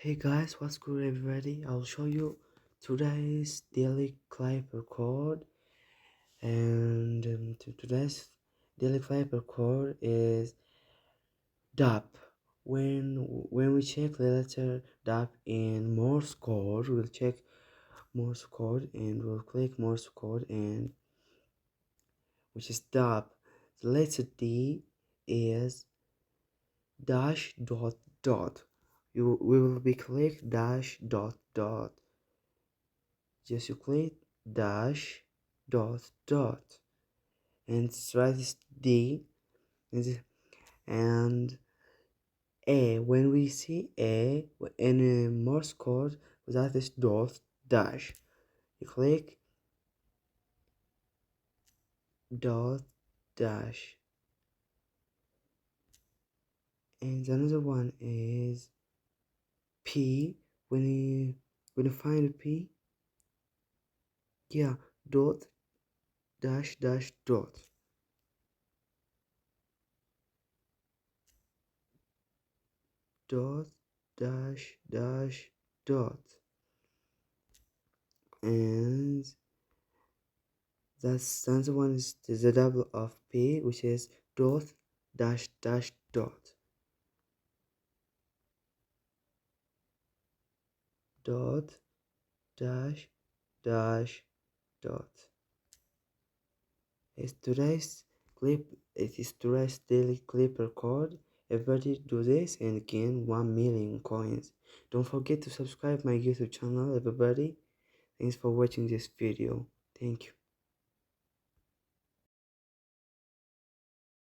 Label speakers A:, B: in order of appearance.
A: Hey guys, what's good everybody? I'll show you today's daily clip record, and today's daily clip record is DAP. When we check the letter DAP in Morse code, we'll check Morse code and we'll click Morse code, and which is DAP. The letter D is dash dot dot. We will be click dash dot dot. Just you click dash dot dot and write this D and A. When we see A in a Morse code without this dot dash, you click dot dash. And another one is P. When you find a P, yeah, dot dash dash dot. Dot dash dash dot. And that's another one is the double of P, which is dot dash dash dot. Dot dash dash dot. It is today's daily clip record. Everybody do this and gain 1 million coins. Don't forget to subscribe my YouTube channel, everybody. Thanks for watching this video. Thank you.